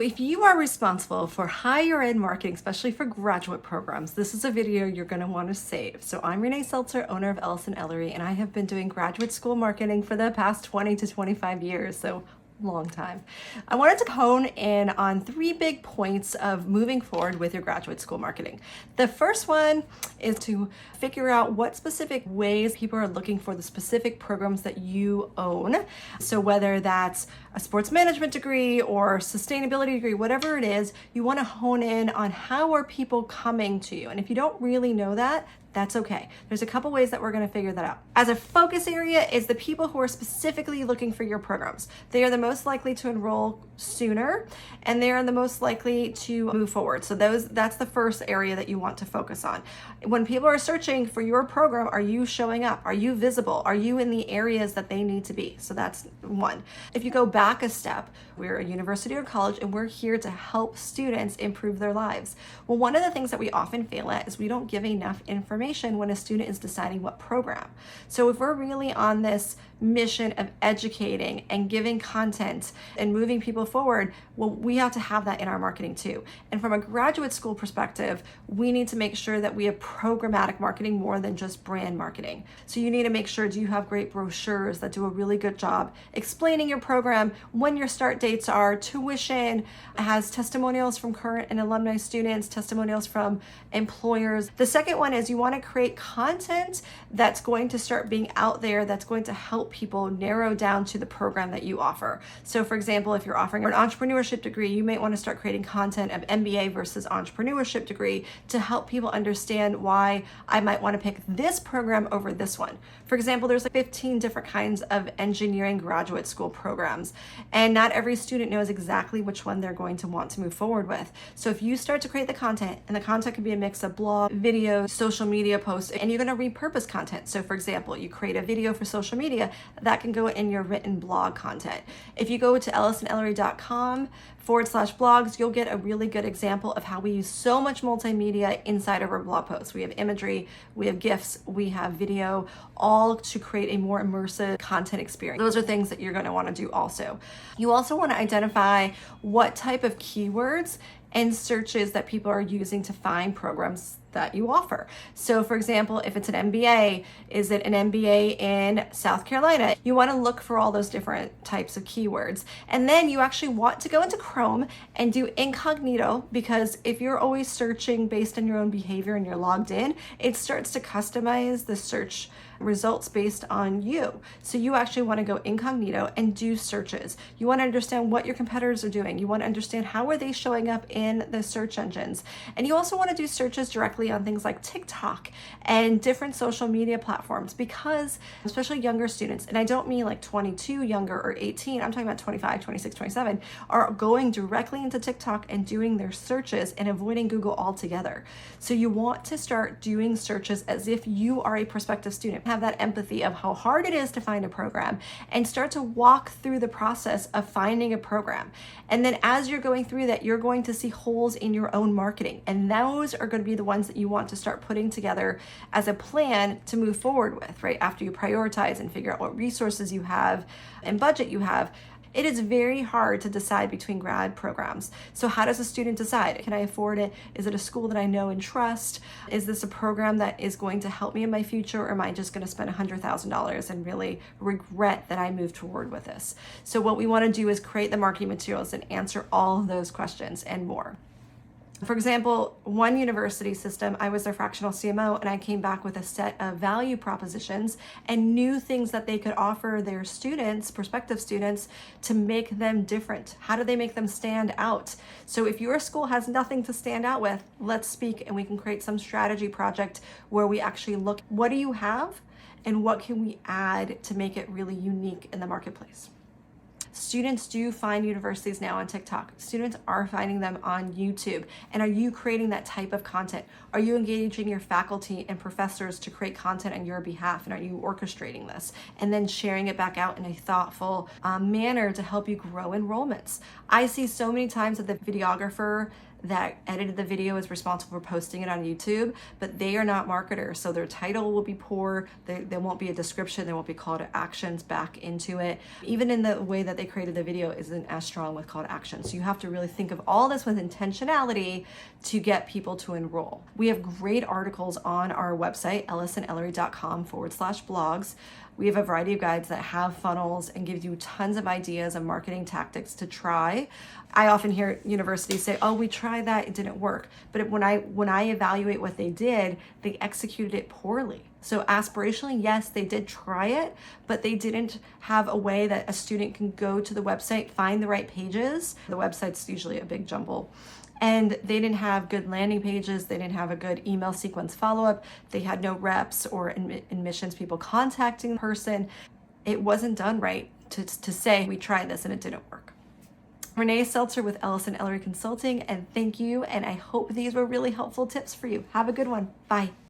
If you are responsible for higher ed marketing, especially for graduate programs, this is a video you're going to want to save. So I'm Renee Seltzer, owner of Ellison Ellery, and I have been doing graduate school marketing for the past 20 to 25 years. So long time. I wanted to hone in on 3 big points of moving forward with your graduate school marketing. The first one is to figure out what specific ways people are looking for the specific programs that you own. So whether that's a sports management degree or sustainability degree, whatever it is, you want to hone in on how are people coming to you. And if you don't really know that, that's okay. There's a couple ways that we're going to figure that out. As a focus area is the people who are specifically looking for your programs. They are the most likely to enroll sooner, and they are the most likely to move forward. So that's the first area that you want to focus on. When people are searching for your program, are you showing up? Are you visible? Are you in the areas that they need to be? So that's one. If you go back a step, we're a university or college, and we're here to help students improve their lives. Well, one of the things that we often fail at is we don't give enough information when a student is deciding what program. So if we're really on this mission of educating and giving content and moving people forward, well, we have to have that in our marketing too. And from a graduate school perspective, we need to make sure that we have programmatic marketing more than just brand marketing. So you need to make sure, do you have great brochures that do a really good job explaining your program, when your start dates are, tuition, has testimonials from current and alumni students, testimonials from employers. The second one is you want to create content that's going to start being out there, that's going to help people narrow down to the program that you offer. So for example, if you're offering an entrepreneurship degree, you might want to start creating content of MBA versus entrepreneurship degree to help people understand why I might want to pick this program over this one. For example, there's like 15 different kinds of engineering graduate school programs, and not every student knows exactly which one they're going to want to move forward with. So if you start to create the content, and the content can be a mix of blog, video, social media posts, and you're going to repurpose content. So for example, you create a video for social media, that can go in your written blog content. If you go to ellisonellery.com/blogs, you'll get a really good example of how we use so much multimedia inside of our blog posts. We have imagery, we have GIFs, we have video, all to create a more immersive content experience. Those are things that you're going to want to do also. You also want to identify what type of keywords and searches that people are using to find programs that you offer. So for example, if it's an MBA, is it an MBA in South Carolina? You want to look for all those different types of keywords. And then you actually want to go into Chrome and do incognito, because if you're always searching based on your own behavior and you're logged in, it starts to customize the search results based on you. So you actually want to go incognito and do searches. You want to understand what your competitors are doing. You want to understand how are they showing up in the search engines. And you also want to do searches directly on things like TikTok and different social media platforms, because especially younger students, and I don't mean like 22 younger or 18, I'm talking about 25, 26, 27, are going directly into TikTok and doing their searches and avoiding Google altogether. So you want to start doing searches as if you are a prospective student. Have that empathy of how hard it is to find a program, and start to walk through the process of finding a program. And then as you're going through that, you're going to see holes in your own marketing, and those are going to be the ones that you want to start putting together as a plan to move forward with, right? After you prioritize and figure out what resources you have and budget you have. It is very hard to decide between grad programs. So how does a student decide? Can I afford it? Is it a school that I know and trust? Is this a program that is going to help me in my future? Or am I just going to spend $100,000 and really regret that I moved forward with this? So what we want to do is create the marketing materials and answer all of those questions and more. For example, one university system, I was their fractional CMO, and I came back with a set of value propositions and new things that they could offer their students, prospective students, to make them different. How do they make them stand out? So if your school has nothing to stand out with, let's speak and we can create some strategy project where we actually look, what do you have and what can we add to make it really unique in the marketplace? Students do find universities now on TikTok. Students are finding them on YouTube. And are you creating that type of content? Are you engaging your faculty and professors to create content on your behalf? And are you orchestrating this and then sharing it back out in a thoughtful manner to help you grow enrollments? I see so many times that the videographer that edited the video is responsible for posting it on YouTube, but they are not marketers. So their title will be poor. There won't be a description. There won't be call to actions back into it. Even in the way that they created the video isn't as strong with call to action. So you have to really think of all this with intentionality to get people to enroll. We have great articles on our website, ellisonellery.com/blogs. We have a variety of guides that have funnels and give you tons of ideas of marketing tactics to try. I often hear universities say, oh, we tried that, it didn't work. But when I evaluate what they did, they executed it poorly. So aspirationally, yes, they did try it, but they didn't have a way that a student can go to the website, find the right pages. The website's usually a big jumble. And they didn't have good landing pages. They didn't have a good email sequence follow-up. They had no reps or admissions people contacting the person. It wasn't done right to say, we tried this and it didn't work. Renee Seltzer with Ellison Ellery Consulting, and thank you. And I hope these were really helpful tips for you. Have a good one. Bye.